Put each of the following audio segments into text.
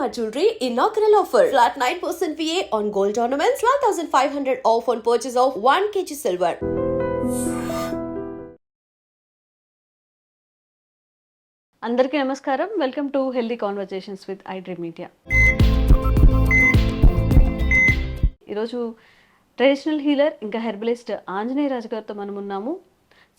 Shalimar Jewelry inaugural offer. Flat 9% VA on gold ornaments, 12,500 off on purchase of 1 kg silver. అందరికీ నమస్కారం. Welcome to healthy conversations with I dream media. ఈరోజు traditional healer ఇంకా herbalist Anjaneya రాజు గారితో మనం ఉన్నాము.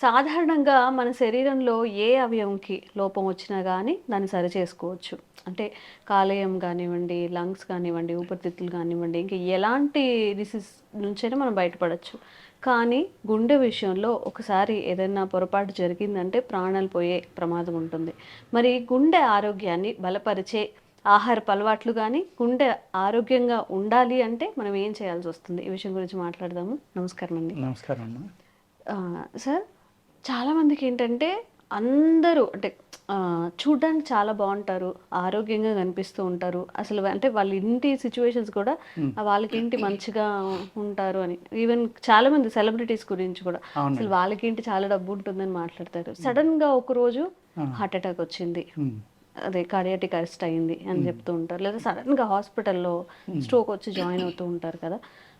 సాధారణంగా మన శరీరంలో ఏ అవయవంకి లోపం వచ్చినా కానీ దాన్ని సరి చేసుకోవచ్చు. అంటే కాలేయం కానివ్వండి, లంగ్స్ కానివ్వండి, ఊపిరితిత్తులు కానివ్వండి, ఇంకా ఎలాంటి డిసీజ్ నుంచైనా మనం బయటపడవచ్చు. కానీ గుండె విషయంలో ఒకసారి ఏదైనా పొరపాటు జరిగిందంటే ప్రాణాలు పోయే ప్రమాదం ఉంటుంది. మరి గుండె ఆరోగ్యాన్ని బలపరిచే ఆహారపు అలవాట్లు కానీ గుండె ఆరోగ్యంగా ఉండాలి అంటే మనం ఏం చేయాల్సి వస్తుంది, ఈ విషయం గురించి మాట్లాడదాము. నమస్కారం అండి. నమస్కారం అమ్మా. సార్, చాలామందికి ఏంటంటే అందరూ అంటే చూడ్డానికి చాలా బాగుంటారు, ఆరోగ్యంగా కనిపిస్తూ ఉంటారు. అసలు అంటే వాళ్ళ ఇంటి సిచ్యువేషన్స్ కూడా వాళ్ళకేంటి మంచిగా ఉంటారు అని, ఈవెన్ చాలా మంది సెలబ్రిటీస్ గురించి కూడా అసలు వాళ్ళకేంటి చాలా డబ్బు ఉంటుందని మాట్లాడతారు. సడన్ గా ఒక రోజు హార్ట్ అటాక్ వచ్చింది, అదే కార్డియాటిక్ అరెస్ట్ అయింది అని చెప్తూ ఉంటారు. లేదా సడన్ గా హాస్పిటల్లో స్ట్రోక్ వచ్చి జాయిన్ అవుతూ ఉంటారు కదా.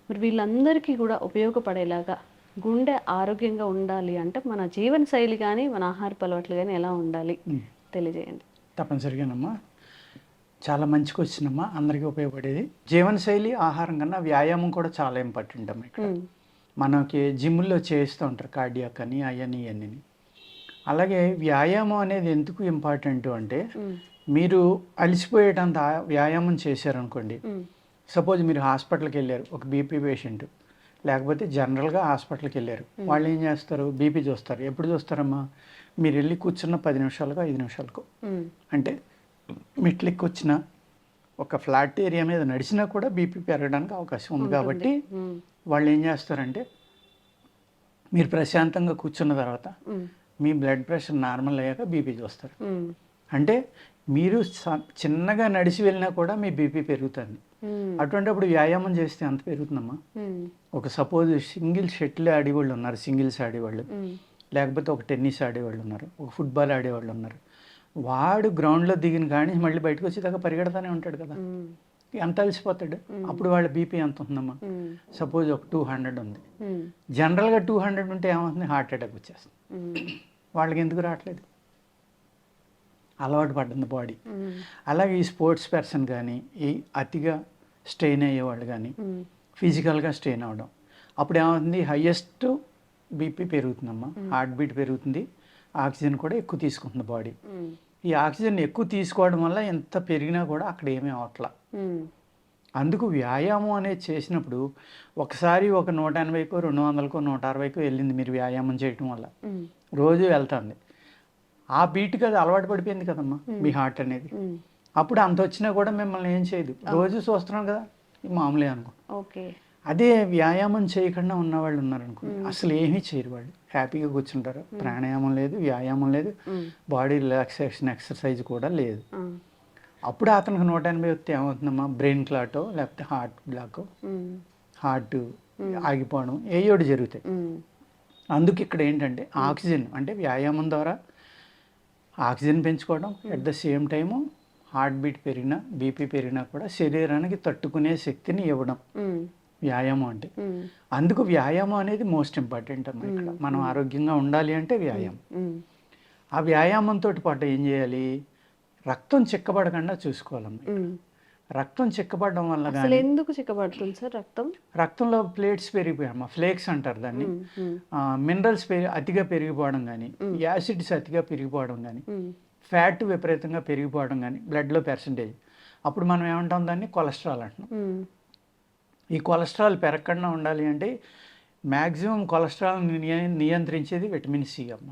మరి వీళ్ళందరికీ కూడా ఉపయోగపడేలాగా గుండె ఆరోగ్యంగా ఉండాలి అంటే మన జీవన శైలి కానీ మన ఆహార అలవాట్లు కానీ ఎలా ఉండాలి తెలియజేయండి. తప్పనిసరిగానమ్మా, చాలా మంచి క్వశ్చన్ అమ్మా. అందరికీ ఉపయోగపడేది. జీవనశైలి ఆహారం కన్నా వ్యాయామం కూడా చాలా ఇంపార్టెంట్ అమ్మా. ఇక్కడ మనకి జిమ్లో చేస్తూ ఉంటారు కార్డియాక్ అని అవన్నీ ఇవన్నీ. అలాగే వ్యాయామం అనేది ఎందుకు ఇంపార్టెంట్ అంటే మీరు అలసిపోయేటంత వ్యాయామం చేశారనుకోండి. సపోజ్ మీరు హాస్పిటల్కి వెళ్ళారు, ఒక బీపీ పేషెంట్, లేకపోతే జనరల్గా హాస్పిటల్కి వెళ్ళారు. వాళ్ళు ఏం చేస్తారు, బీపీ చూస్తారు. ఎప్పుడు చూస్తారమ్మా, మీరు వెళ్ళి కూర్చున్న 10 నిమిషాలకు 5 నిమిషాలకు, అంటే మెట్లెక్కి వచ్చిన ఒక ఫ్లాట్ ఏరియా మీద నడిచినా కూడా బీపీ పెరగడానికి అవకాశం ఉంది. కాబట్టి వాళ్ళు ఏం చేస్తారంటే మీరు ప్రశాంతంగా కూర్చున్న తర్వాత మీ బ్లడ్ ప్రెషర్ నార్మల్ అయ్యాక బీపీ చూస్తారు. అంటే మీరు చిన్నగా నడిచి వెళ్ళినా కూడా మీ బీపీ పెరుగుతుంది. అటువంటిప్పుడు వ్యాయామం చేస్తే అంత పెరుగుతుందమ్మా. ఒక సపోజ్ సింగిల్ షటిల్ ఆడేవాళ్ళు ఉన్నారు, సింగిల్స్ ఆడేవాళ్ళు, లేకపోతే ఒక టెన్నిస్ ఆడేవాళ్ళు ఉన్నారు, ఒక ఫుట్బాల్ ఆడేవాళ్ళు ఉన్నారు. వాడు గ్రౌండ్లో దిగిన కానీ మళ్ళీ బయటకు వచ్చేదాకా పరిగెడతానే ఉంటాడు కదా, ఎంత అలసిపోతాడు. అప్పుడు వాళ్ళ బీపీ ఎంత ఉంటుందమ్మా, సపోజ్ ఒక 200 ఉంది. జనరల్గా 200 ఉంటే ఏమవుతుంది, హార్ట్ అటాక్ వచ్చేస్తుంది. వాళ్ళకి ఎందుకు రావట్లేదు, అలవాటు పడ్డంది బాడీ. అలాగే ఈ స్పోర్ట్స్ పర్సన్ కానీ, ఈ అతిగా స్ట్రెయిన్ అయ్యేవాళ్ళు కానీ, ఫిజికల్గా స్ట్రెయిన్ అవ్వడం, అప్పుడు ఏమవుతుంది, హయ్యెస్ట్ బీపీ పెరుగుతుందమ్మా, హార్ట్ బీట్ పెరుగుతుంది, ఆక్సిజన్ కూడా ఎక్కువ తీసుకుంటుంది బాడీ. ఈ ఆక్సిజన్ ఎక్కువ తీసుకోవడం వల్ల ఎంత పెరిగినా కూడా అక్కడ ఏమీ అవట్లా. అందుకు వ్యాయామం అనేది చేసినప్పుడు ఒకసారి ఒక 180కో 200కో 160కో వెళ్ళింది మీరు వ్యాయామం చేయటం వల్ల, రోజు వెళ్తుంది, ఆ బీట్కి అది అలవాటు పడిపోయింది కదమ్మా మీ హార్ట్ అనేది. అప్పుడు అంత వచ్చినా కూడా మిమ్మల్ని ఏం చేయదు, రోజు చూస్తున్నాం కదా, మామూలే అనుకో. అదే వ్యాయామం చేయకుండా ఉన్నవాళ్ళు ఉన్నారనుకోండి, అసలు ఏమీ చేయరు. వాళ్ళు హ్యాపీగా కూర్చుంటారు, ప్రాణాయామం లేదు, వ్యాయామం లేదు, బాడీ రిలాక్సేషన్ ఎక్సర్సైజ్ కూడా లేదు. అప్పుడు అతనికి 180 వస్తే ఏమవుతుందమ్మా, బ్రెయిన్ క్లాటో లేకపోతే హార్ట్ బ్లాకో, హార్ట్ ఆగిపోవడం ఏయోటి జరుగుతాయి. అందుకు ఇక్కడ ఏంటంటే ఆక్సిజన్, అంటే వ్యాయామం ద్వారా ఆక్సిజన్ పెంచుకోవడం, at the same time heart beat పెరిగినా బీపీ పెరిగినా కూడా శరీరానికి తట్టుకునే శక్తిని ఇవ్వడం వ్యాయామం అంటే. అందుకు వ్యాయామం అనేది మోస్ట్ ఇంపార్టెంట్ అమ్మా. ఇక్కడ మనం ఆరోగ్యంగా ఉండాలి అంటే వ్యాయామం. ఆ వ్యాయామంతో పాటు ఏం చేయాలి, రక్తం చిక్కబడకుండా చూసుకోవాలమ్మా. రక్తం చిక్కబడడం వల్ల అసలు ఎందుకు చిక్కబడుతుంది సార్ రక్తం? రక్తంలో ప్లేట్స్ పెరిగిపోయామ్మా, ఫ్లేక్స్ అంటారు దాన్ని. మినరల్స్ అతిగా పెరిగిపోవడం కానీ, యాసిడ్స్ అతిగా పెరిగిపోవడం కానీ, ఫ్యాట్ విపరీతంగా పెరిగిపోవడం కానీ, బ్లడ్లో పర్సంటేజ్, అప్పుడు మనం ఏమంటాం, దాన్ని కొలెస్ట్రాల్ అంటున్నాం. ఈ కొలెస్ట్రాల్ పెరగకుండా ఉండాలి అంటే మ్యాక్సిమం కొలెస్ట్రాల్ నియంత్రించేది విటమిన్ సి అమ్మ.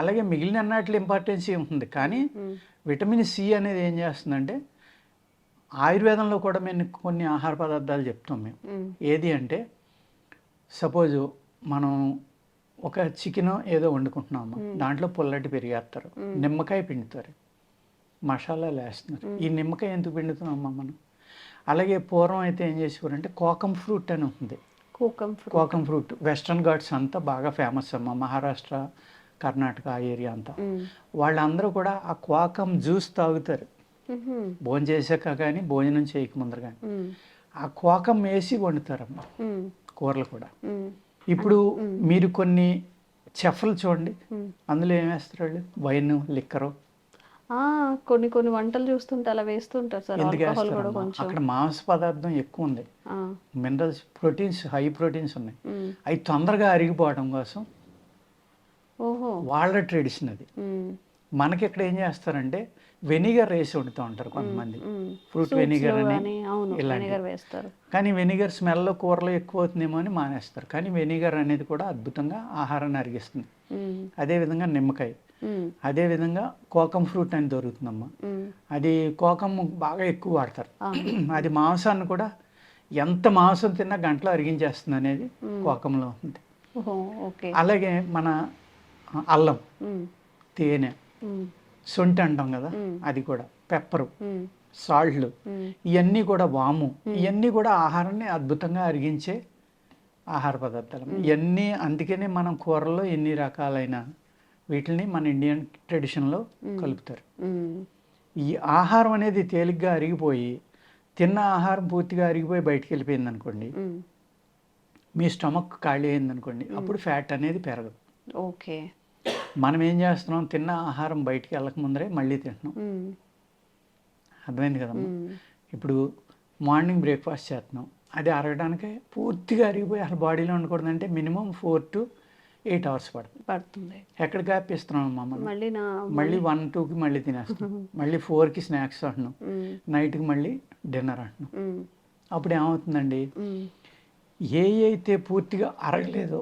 అలాగే మిగిలిన అన్నట్లు ఇంపార్టెన్స్ ఉంటుంది, కానీ విటమిన్ సి అనేది ఏం చేస్తుందంటే, ఆయుర్వేదంలో కూడా మేము కొన్ని ఆహార పదార్థాలు చెప్తాం మేము. ఏది అంటే సపోజు మనం ఒక చికెన్ ఏదో వండుకుంటున్నాము, దాంట్లో పుల్లటి పెరిగేస్తారు, నిమ్మకాయ పిండుతారు, మసాలాలు వేస్తున్నారు. ఈ నిమ్మకాయ ఎందుకు పిండుతున్నామమ్మా మనం? అలాగే పూర్వం అయితే ఏం చేసేవారంటే కోకం ఫ్రూట్ అని ఉంటుంది. కోకం ఫ్రూట్ వెస్ట్రన్ ఘాట్స్ అంతా బాగా ఫేమస్ అమ్మ, మహారాష్ట్ర, కర్ణాటక ఆ ఏరియా అంతా. వాళ్ళందరూ కూడా ఆ కోకం జ్యూస్ తాగుతారు. భోజనం చేశాక కానీ భోజనం చేయక ముందర కానీ ఆ కోకం వేసి వండుతారమ్మా కూరలు కూడా. ఇప్పుడు మీరు కొన్ని చెఫ్లు చూడండి, అందులో ఏం వేస్తారు వాళ్ళు, వైన్, లిక్కరు. కొన్ని కొన్ని వంటలు చూస్తుంటే అలా వేస్తుంటారు సార్. ఎందుకు ఆల్కహాల్ కూడా వేస్తారమ్మా? కొంచెం. అక్కడ మాంస పదార్థం ఎక్కువ ఉంది, మినరల్స్, ప్రోటీన్స్, హై ప్రోటీన్స్ ఉన్నాయి. అవి తొందరగా అరిగిపోవడం కోసం ఓహో. వాళ్ళ ట్రెడిషన్ అది. మనకి ఇక్కడ ఏం చేస్తారంటే వెనిగర్ వేసి వండుతూ ఉంటారు కొంతమంది, ఫ్రూట్ వెనిగర్ అని వెనిగర్ వేస్తారు. కానీ వెనిగర్ స్మెల్ కూరలో ఎక్కువ అవుతుందేమో అని మానేస్తారు. కానీ వెనిగర్ అనేది కూడా అద్భుతంగా ఆహారాన్ని అరిగిస్తుంది. అదేవిధంగా నిమ్మకాయ, అదేవిధంగా కోకం ఫ్రూట్ అని దొరుకుతుందమ్మా, అది కోకం బాగా ఎక్కువ వాడతారు. అది మాంసాన్ని కూడా ఎంత మాంసం తిన్నా గంటలో అరిగించేస్తుంది అనేది కోకంలో ఉంది. అలాగే మన అల్లం, తేనె, సొంటి అంటాం కదా, అది కూడా, పెప్పరు, సాల్ట్లు, ఇవన్నీ కూడా, వాము, ఇవన్నీ కూడా ఆహారాన్ని అద్భుతంగా అరిగించే ఆహార పదార్థాలు ఇవన్నీ. అందుకనే మనం కూరల్లో ఎన్ని రకాలైన వీటిని మన ఇండియన్ ట్రెడిషన్లో కలుపుతారు. ఈ ఆహారం అనేది తేలిగ్గా అరిగిపోయి, తిన్న ఆహారం పూర్తిగా అరిగిపోయి బయటికి వెళ్ళిపోయింది అనుకోండి, మీ స్టమక్ ఖాళీ అయింది అనుకోండి, అప్పుడు ఫ్యాట్ అనేది పెరగదు. ఓకే. మనం ఏం చేస్తున్నాం, తిన్న ఆహారం బయటికి వెళ్ళక ముందరే మళ్ళీ తింటున్నాం. అర్థమైంది కదమ్మా? ఇప్పుడు మార్నింగ్ బ్రేక్ఫాస్ట్ చేస్తున్నాం, అది అరగడానికి పూర్తిగా అరిగిపోయి అసలు బాడీలో ఉండకూడదంటే మినిమం 4 to 8 hours పడుతుంది. ఎక్కడ గ్యాప్ ఇస్తున్నాం మనం? మళ్ళీ 1, 2కి మళ్ళీ తినేస్తున్నాం, మళ్ళీ 4కి స్నాక్స్ అంటున్నాం, నైట్కి మళ్ళీ డిన్నర్ అంటున్నాం. అప్పుడు ఏమవుతుందండి, అయితే పూర్తిగా అరగలేదో,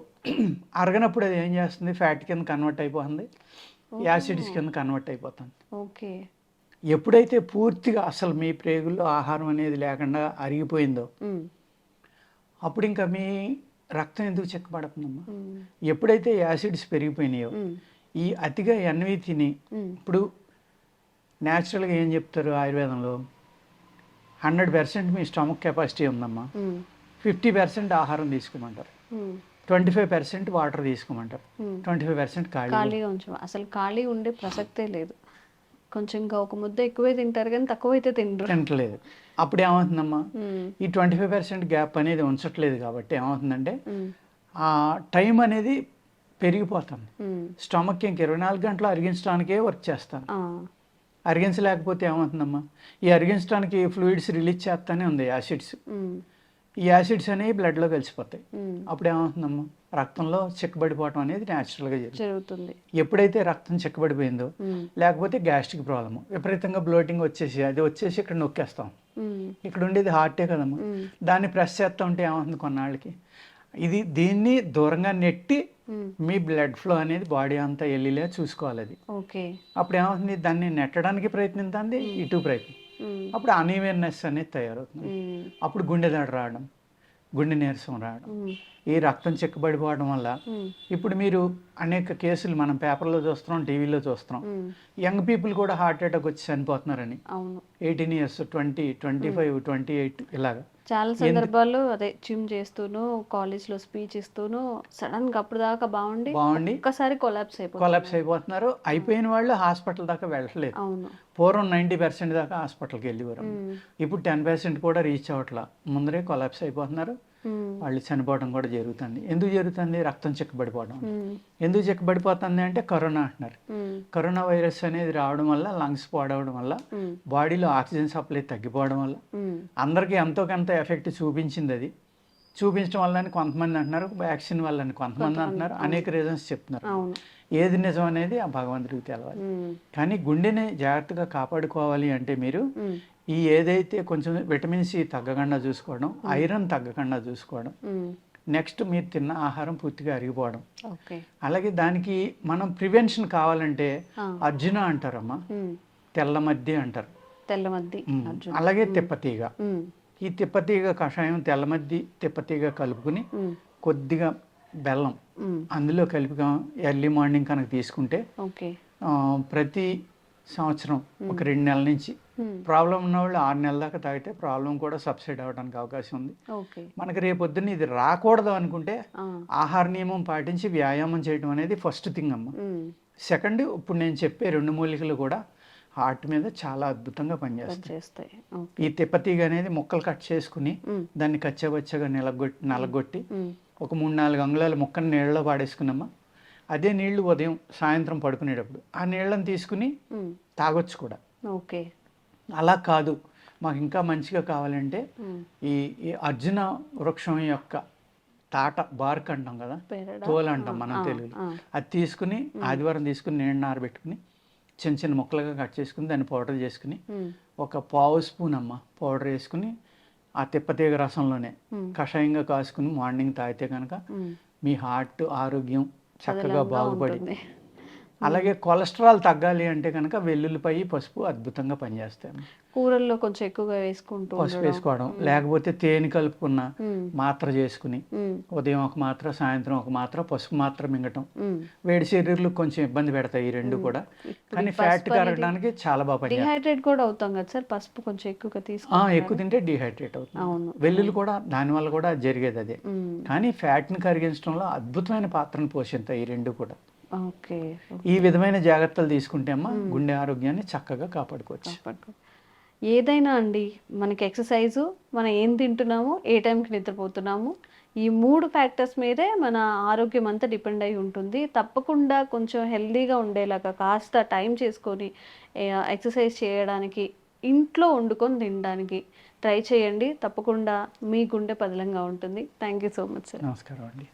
అరగనప్పుడు అది ఏం చేస్తుంది, ఫ్యాట్ కింద కన్వర్ట్ అయిపోతుంది, యాసిడ్స్ కింద కన్వర్ట్ అయిపోతుంది. ఓకే. ఎప్పుడైతే పూర్తిగా అసలు మీ ప్రేగుల్లో ఆహారం అనేది లేకుండా అరిగిపోయిందో, అప్పుడు ఇంకా మీ రక్తం ఎందుకు చెక్కబడుతుందమ్మా? ఎప్పుడైతే యాసిడ్స్ పెరిగిపోయినాయో, ఈ అతిగా ఎన్వి తిని, ఇప్పుడు న్యాచురల్గా ఏం చెప్తారు ఆయుర్వేదంలో, 100% మీ స్టమక్ కెపాసిటీ ఉందమ్మా, 50% ఆహారం తీసుకోమంటారు, 25% వాటర్ తీసుకోమంటారు, 25% ఖాళీగా ఉంచు. అసలు ఖాళీ ఉండే ప్రసక్తే లేదు. కొంచెం ఇంకా ఒక ముద్ద ఎక్కువే తింటారు కానీ తక్కువైతే తింటలేదు. అప్పుడు ఏమవుతుందమ్మా, ఈ 25% గ్యాప్ అనేది ఉంచట్లేదు కాబట్టి ఏమవుతుందంటే ఆ టైం అనేది పెరిగిపోతుంది. స్టమక్ ఇంక 24 గంటలు అరిగించడానికే వర్క్ చేస్తాను. అరిగించలేకపోతే ఏమవుతుందమ్మా, ఈ అరిగించడానికి ఫ్లూయిడ్స్ రిలీజ్ చేస్తానే ఉంది, యాసిడ్స్. ఈ యాసిడ్స్ అనేవి బ్లడ్లో కలిసిపోతాయి. అప్పుడు ఏమవుతుందమ్మా, రక్తంలో చిక్కబడిపోవటం అనేది న్యాచురల్గా జరుగుతుంది. ఎప్పుడైతే రక్తం చిక్కబడిపోయిందో, లేకపోతే గ్యాస్ట్రిక్ ప్రాబ్లమ్, విపరీతంగా బ్లోటింగ్ వచ్చేసి అది వచ్చేసి ఇక్కడ నొక్కేస్తాం. ఇక్కడ ఉండేది హార్టే కదమ్మా, దాన్ని ప్రెస్ చేస్తూ ఉంటే ఏమవుతుంది, కొన్నాళ్ళకి దీన్ని దూరంగా నెట్టి మీ బ్లడ్ ఫ్లో అనేది బాడీ అంతా వెళ్ళిలే చూసుకోవాలి అది. అప్పుడు ఏమవుతుంది, దాన్ని నెట్టడానికి ప్రయత్నిస్తుంది, ఇటు ప్రయత్నం, అప్పుడు అన్ఈవెన్నెస్ అనేది తయారవుతుంది. అప్పుడు గుండె దడ రావడం, గుండె నీరసం రావడం, ఈ రక్తం చిక్కబడిపోవడం వల్ల ఇప్పుడు మీరు అనేక కేసులు మనం పేపర్లో చూస్తున్నాం, టీవీలో చూస్తున్నాం. యంగ్ పీపుల్ కూడా హార్ట్ అటాక్ వచ్చి చనిపోతున్నారని, 18 years, 20, 25, 28 ఇలాగా. చాలా సందర్భాల్లో అదే జిమ్ చేస్తూను, కాలేజ్లో స్పీచ్ ఇస్తూను సడన్ గా అప్పుడు దాకా బాగుండి ఒక్కసారి కొలాప్స్ అయిపోతున్నారు. అయిపోయిన వాళ్ళు హాస్పిటల్ దాకా వెళ్ళట్లేదు. పూర్వం 90% దాకా హాస్పిటల్కి వెళ్ళేవారు, ఇప్పుడు 10% కూడా రీచ్ అవ్వట్లా, ముందరే కొలాప్స్ అయిపోతున్నారు, వాళ్ళు చనిపోవడం కూడా జరుగుతుంది. ఎందుకు జరుగుతుంది, రక్తం చిక్కబడిపోవడం. ఎందుకు చిక్కబడిపోతుంది అంటే కరోనా అంటున్నారు. కరోనా వైరస్ అనేది రావడం వల్ల, లంగ్స్ పాడవడం వల్ల, బాడీలో ఆక్సిజన్ సప్లై తగ్గిపోవడం వల్ల అందరికీ ఎంతో కొంత ఎఫెక్ట్ చూపించింది. అది చూపించడం వల్ల కొంతమంది అంటున్నారు, వ్యాక్సిన్ వల్ల కొంతమంది అంటున్నారు, అనేక రీజన్స్ చెప్తున్నారు. ఏది నిజం అనేది ఆ భగవంతుడికి తెలవాలి. కానీ గుండెని జాగ్రత్తగా కాపాడుకోవాలి అంటే మీరు ఈ ఏదైతే కొంచెం విటమిన్ సి తగ్గకుండా చూసుకోవడం, ఐరన్ తగ్గకుండా చూసుకోవడం, నెక్స్ట్ మీరు తిన్న ఆహారం పూర్తిగా అరిగిపోవడం. అలాగే దానికి మనం ప్రివెన్షన్ కావాలంటే అర్జున అంటారమ్మా, తెల్లమద్ది అంటారు, అలాగే తిప్పతీగ. ఈ తిప్పతీగ కషాయం, తెల్లమద్ది తిప్పతీగ కలుపుకుని కొద్దిగా బెల్లం అందులో కలిపి ఎర్లీ మార్నింగ్ కనుక తీసుకుంటే ప్రతి సంవత్సరం ఒక 2 నెలల నుంచి, ప్రాబ్లం ఉన్న వాళ్ళు 6 నెలల దాకా తాగితే ప్రాబ్లం కూడా సబ్సైడ్ అవ్వడానికి అవకాశం ఉంది. మనకి రేపొద్దున ఇది రాకూడదు అనుకుంటే ఆహార నియమం పాటించి వ్యాయామం చేయడం అనేది ఫస్ట్ థింగ్ అమ్మ. సెకండ్, ఇప్పుడు నేను చెప్పే 2 మూలికలు కూడా హార్ట్ మీద చాలా అద్భుతంగా పనిచేస్తాయి. చేస్తాయి. ఈ తిప్పతీగ అనేది ముక్కలు కట్ చేసుకుని దాన్ని కచ్చబచ్చగా నలగొట్టి ఒక 3-4 అంగుళాల ముక్కను నీళ్ళలో పాడేసుకున్నామా, అదే నీళ్లు ఉదయం సాయంత్రం పడుకునేటప్పుడు ఆ నీళ్ళని తీసుకుని తాగొచ్చు కూడా. ఓకే. అలా కాదు, మాకు ఇంకా మంచిగా కావాలంటే ఈ అర్జున వృక్షం యొక్క తాట బార్క్ అంటాం కదా, తోలు అంటాం మనం తెలుగులో, అది తీసుకుని ఆదివారం తీసుకుని నీళ్ళు నారబెట్టుకుని చిన్న చిన్న ముక్కలుగా కట్ చేసుకుని దాన్ని పౌడర్ చేసుకుని ఒక పావు స్పూన్ పౌడర్ వేసుకుని ఆ తిప్పతీగ రసంలోనే కషాయంగా కాసుకుని మార్నింగ్ తాగితే కనుక మీ హార్ట్ ఆరోగ్యం చక్కగా బాగుపడి, అలాగే కొలెస్ట్రాల్ తగ్గాలి అంటే కనుక వెల్లుల్లిపాయ పసుపు అద్భుతంగా పనిచేస్తాయి. కూరల్లో కొంచెం ఎక్కువగా వేసుకుంటూ పసుపు వేసుకోవడం, లేకపోతే తేనె కలుపుకున్న మాత్ర చేసుకుని ఉదయం ఒక మాత్ర సాయంత్రం ఒక మాత్ర పసుపు మాత్ర మింగటం వేడి శరీరాలు కొంచెం ఇబ్బంది పెడతాయి ఈ రెండు కూడా, కానీ ఫ్యాట్ కరగడానికి చాలా బాగా పనిచేస్తాయి. డిహైడ్రేట్ కూడా అవుతాం కదా సార్ పసుపు కొంచెం ఎక్కువగా తీసుకుంటే. ఎక్కువ తింటే డిహైడ్రేట్ అవుతుంది. వెల్లుల్లి కూడా దానివల్ల కూడా జరిగేది అదే, కానీ ఫ్యాట్ని కరిగించడంలో అద్భుతమైన పాత్రను పోషిస్తాయి ఈ రెండు కూడా. ఓకే. ఈ విధమైన జాగ్రత్తలు తీసుకుంటే గుండె ఆరోగ్యాన్ని చక్కగా కాపాడుకోవచ్చు. ఏదైనా అండి, మనకి ఎక్సర్సైజు, మనం ఏం తింటున్నాము, ఏ టైంకి నిద్రపోతున్నాము, ఈ 3 ఫ్యాక్టర్స్ మీదే మన ఆరోగ్యం అంతా డిపెండ్ అయి ఉంటుంది. తప్పకుండా కొంచెం హెల్దీగా ఉండేలాగా కాస్త టైం చేసుకొని ఎక్సర్సైజ్ చేయడానికి, ఇంట్లో వండుకొని తినడానికి ట్రై చేయండి. తప్పకుండా మీ గుండె పదిలంగా ఉంటుంది. Thank you so much sir. నమస్కారం అండి.